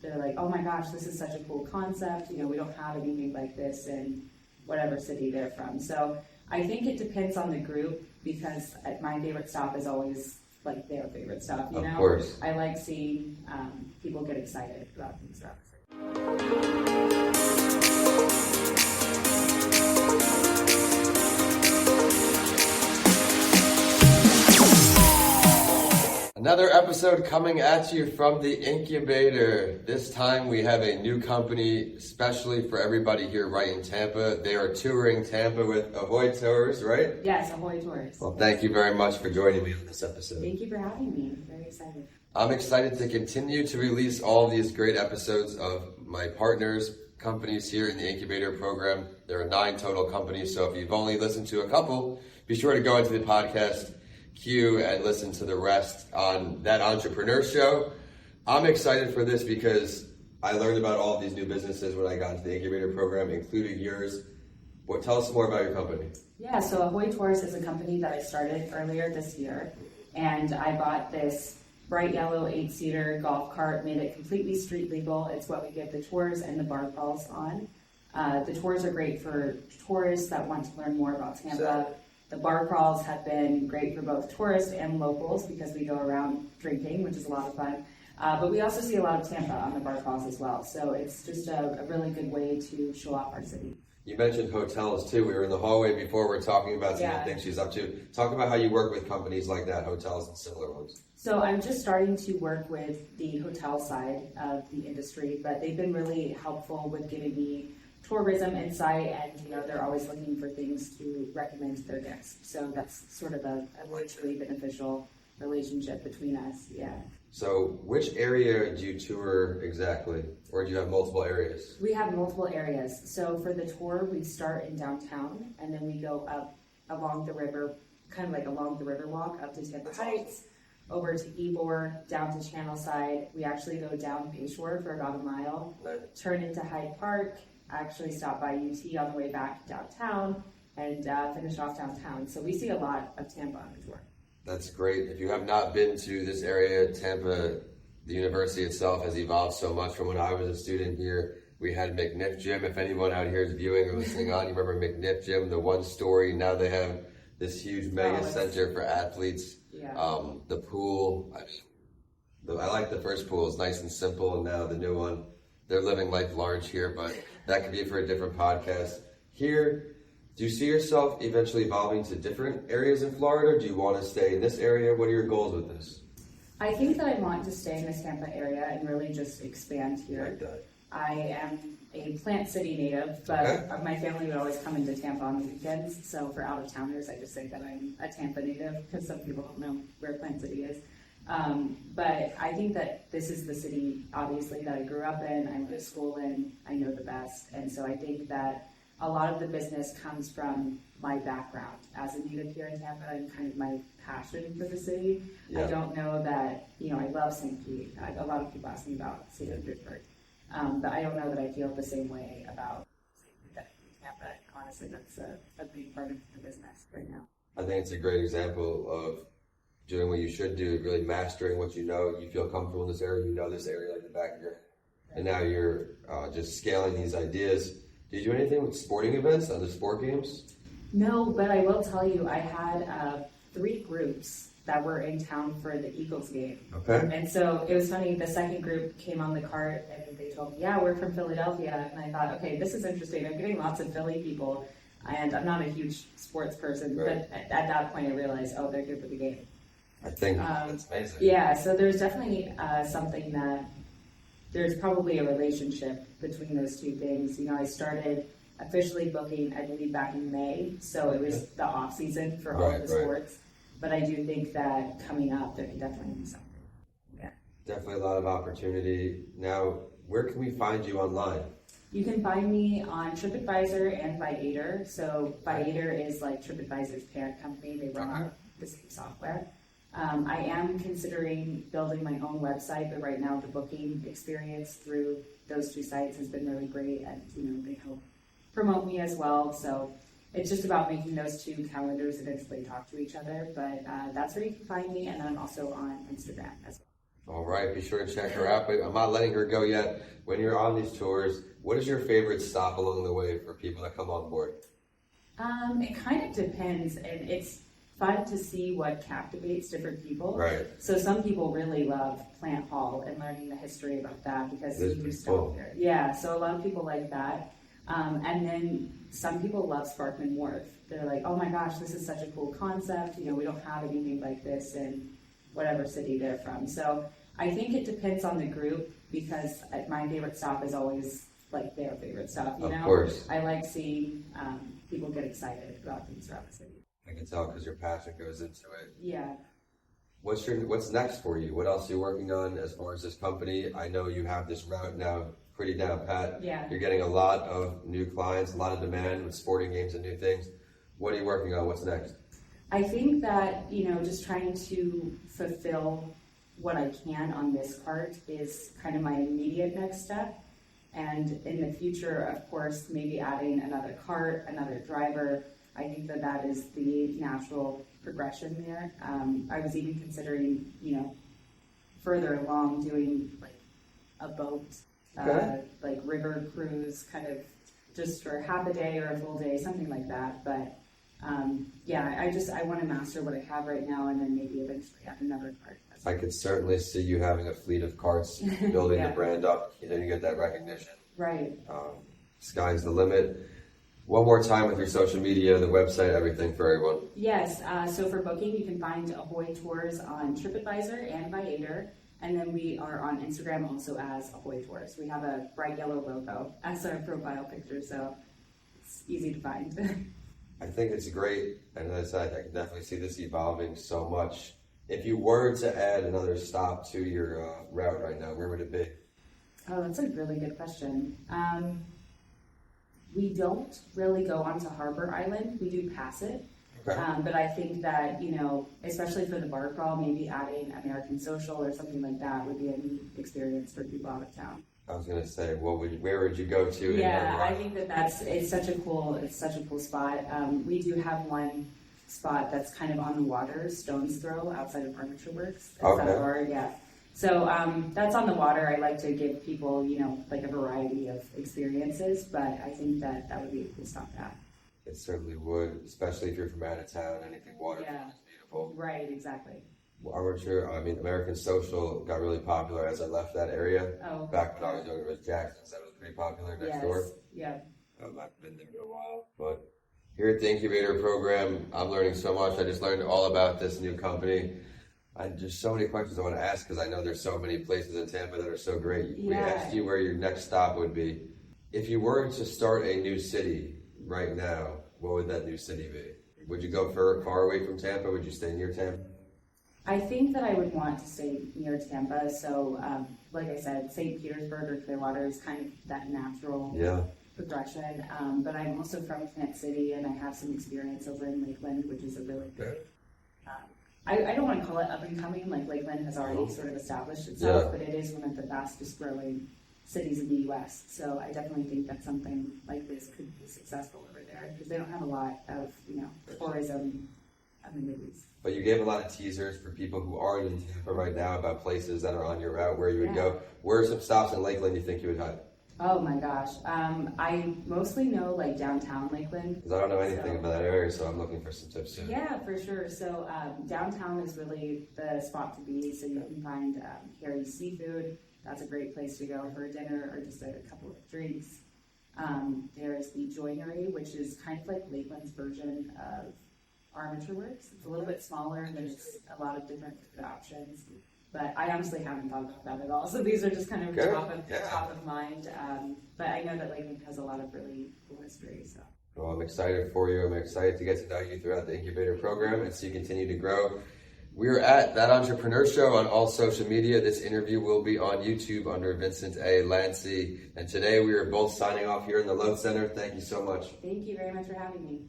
they're like, oh my gosh, this is such a cool concept. We don't have anything like this in whatever city they're from. So I think it depends on the group, because my favorite stop is always like their favorite stop. Of course. I like seeing people get excited about these stops. Another episode coming at you from the incubator. This time we have a new company, especially for everybody here right in Tampa. They are touring Tampa with Ahoy Tours, right? Yes, Ahoy Tours. Well, thank you very much for joining me on this episode. Thank you for having me. I'm very excited. I'm excited to continue to release all these great episodes of my partners, companies here in the incubator program. There are 9 total companies, so if you've only listened to a couple, be sure to go into the podcast queue and listen to the rest on that entrepreneur show. I'm excited for this because I learned about all of these new businesses when I got into the incubator program, including yours. Tell us more about your company. Yeah, so Ahoy Tours is a company that I started earlier this year, and I bought this bright yellow 8-seater golf cart, made it completely street legal. It's what we give the tours and the bar crawls on. The tours are great for tourists that want to learn more about Tampa. The bar crawls have been great for both tourists and locals because we go around drinking, which is a lot of fun. But we also see a lot of Tampa on the bar crawls as well. So it's just a really good way to show off our city. You mentioned hotels too. We were in the hallway before. We're talking about some of the things she's up to. Talk about how you work with companies like that, hotels and similar ones. So I'm just starting to work with the hotel side of the industry, but they've been really helpful with giving me tourism insight, and they're always looking for things to recommend to their guests. So that's sort of a mutually beneficial relationship between us. Yeah. So which area do you tour exactly, or do you have multiple areas? We have multiple areas. So for the tour, we start in downtown, and then we go up along the river, kind of like along the river walk up to Tampa Heights, over to Ybor, down to Channelside. We actually go down Bayshore for about a mile, turn into Hyde Park, actually stop by UT on the way back downtown, and finish off downtown. So we see a lot of Tampa on the tour. That's great. If you have not been to this area, Tampa, the university itself has evolved so much from when I was a student here. We had McNiff Gym. If anyone out here is viewing or listening on, you remember McNiff Gym, the one story. Now they have this huge mega center for athletes. Yeah. The pool. I like the first pool. It's nice and simple, and now the new one. They're living life large here, but that could be for a different podcast. Here, do you see yourself eventually evolving to different areas in Florida? Do you want to stay in this area? What are your goals with this? I think that I want to stay in the Tampa area and really just expand here. I am a Plant City native, but my family would always come into Tampa on the weekends. So for out-of-towners, I just say that I'm a Tampa native because some people don't know where Plant City is. But I think that this is the city, obviously, that I grew up in, I went to school in, I know the best. And so I think that a lot of the business comes from my background as a native here in Tampa and kind of my passion for the city. Yeah. I don't know that, I love St. Pete. A lot of people ask me about St. Petersburg. But I don't know that I feel the same way about St. Pete in Tampa. Honestly, that's a big part of the business right now. I think it's a great example of doing what you should do, really mastering what you know. You feel comfortable in this area, you know this area like the back of your head. And now you're just scaling these ideas. Do you do anything with sporting events, other sport games? No, but I will tell you, I had 3 groups that were in town for the Eagles game. Okay. And so it was funny, the second group came on the cart and they told me, yeah, we're from Philadelphia. And I thought, okay, this is interesting. I'm getting lots of Philly people, and I'm not a huge sports person, but at that point I realized, oh, they're here for the game. I think that's amazing. Yeah, so there's definitely something that there's probably a relationship between those two things. I started officially booking, I believe, back in May, so it was the off season for all of the sports. But I do think that coming up, there could definitely be something. Yeah. Definitely a lot of opportunity. Now, where can we find you online? You can find me on TripAdvisor and Viator. So Viator is like TripAdvisor's parent company. They run the same software. I am considering building my own website, but right now the booking experience through those 2 sites has been really great, and they help promote me as well. So it's just about making those 2 calendars eventually talk to each other. But that's where you can find me, and then I'm also on Instagram as well. All right, be sure to check her out, but I'm not letting her go yet. When you're on these tours, what is your favorite stop along the way for people that come on board? It kind of depends, and it's fun to see what captivates different people. Right. So some people really love Plant Hall and learning the history about that because It is you stop cool. there. Yeah, so a lot of people like that. And then some people love Sparkman Wharf. They're like, oh my gosh, this is such a cool concept. We don't have anything like this in whatever city they're from. So I think it depends on the group because my favorite stop is always like their favorite stop. Of course. I like seeing people get excited about things around the city. I can tell because your passion goes into it. Yeah. What's next for you? What else are you working on as far as this company? I know you have this route now pretty down pat. Yeah. You're getting a lot of new clients, a lot of demand with sporting games and new things. What are you working on? What's next? I think that, just trying to fulfill what I can on this part is kind of my immediate next step. And in the future, of course, maybe adding another cart, another driver. I think that is the natural progression there. I was even considering, further along doing like a boat, like river cruise, kind of just for half a day or a full day, something like that. But I want to master what I have right now and then maybe eventually add another cart. I could certainly see you having a fleet of carts, building the brand up, you get that recognition. Right. Sky's the limit. One more time with your social media, the website, everything for everyone. Yes, so for booking, you can find Ahoy Tours on TripAdvisor and Viator, and then we are on Instagram also as Ahoy Tours. We have a bright yellow logo as our profile picture, so it's easy to find. I think it's great, and as I said, I can definitely see this evolving so much. If you were to add another stop to your route right now, where would it be? Oh, that's a really good question. We don't really go onto Harbor Island. We do pass it. Okay. But I think that, especially for the bar crawl, maybe adding American Social or something like that would be a neat experience for people out of town. I was going to say, where would you go to? Yeah, I think it's such a cool spot. We do have one spot that's kind of on the water, Stone's Throw, outside of Armature Works. Okay. Yeah. So that's on the water. I like to give people, like a variety of experiences, but I think that would be a cool stop to have. It certainly would, especially if you're from out of town. Anything waterfront is beautiful. Right, exactly. American Social got really popular as I left that area. Oh. Back when I was younger, it was Jackson's. That was pretty popular next door. Yeah. I've been there for a while. But here at the Incubator program, I'm learning so much. I just learned all about this new company. Just so many questions I want to ask because I know there's so many places in Tampa that are so great. We asked you where your next stop would be. If you were to start a new city right now, what would that new city be? Would you go far away from Tampa? Would you stay near Tampa? I think that I would want to stay near Tampa. So, like I said, St. Petersburg or Clearwater is kind of that natural progression. But I'm also from Plant City, and I have some experience over in Lakeland, which is a really good. I don't want to call it up and coming, like Lakeland has already sort of established itself, but it is one of the fastest growing cities in the U.S. So I definitely think that something like this could be successful over there because they don't have a lot of, tourism amenities. But you gave a lot of teasers for people who aren't in Tampa right now about places that are on your route where you would go. Where are some stops in Lakeland you think you would hit? Oh my gosh. I mostly know like downtown Lakeland. Because I don't know anything about that area, so I'm looking for some tips soon. Yeah, for sure. So downtown is really the spot to be. So you can find Harry's Seafood. That's a great place to go for a dinner or just a couple of drinks. There's the Joinery, which is kind of like Lakeland's version of Armature Works. It's a little bit smaller, and there's a lot of different food options. But I honestly haven't thought about that at all. So these are just kind of top of mind. But I know that Lakeland has a lot of really cool history. So. Well, I'm excited for you. I'm excited to get to know you throughout the Incubator program and see you continue to grow. We're at That Entrepreneur Show on all social media. This interview will be on YouTube under Vincent A. Lancy. And today we are both signing off here in the Load Center. Thank you so much. Thank you very much for having me.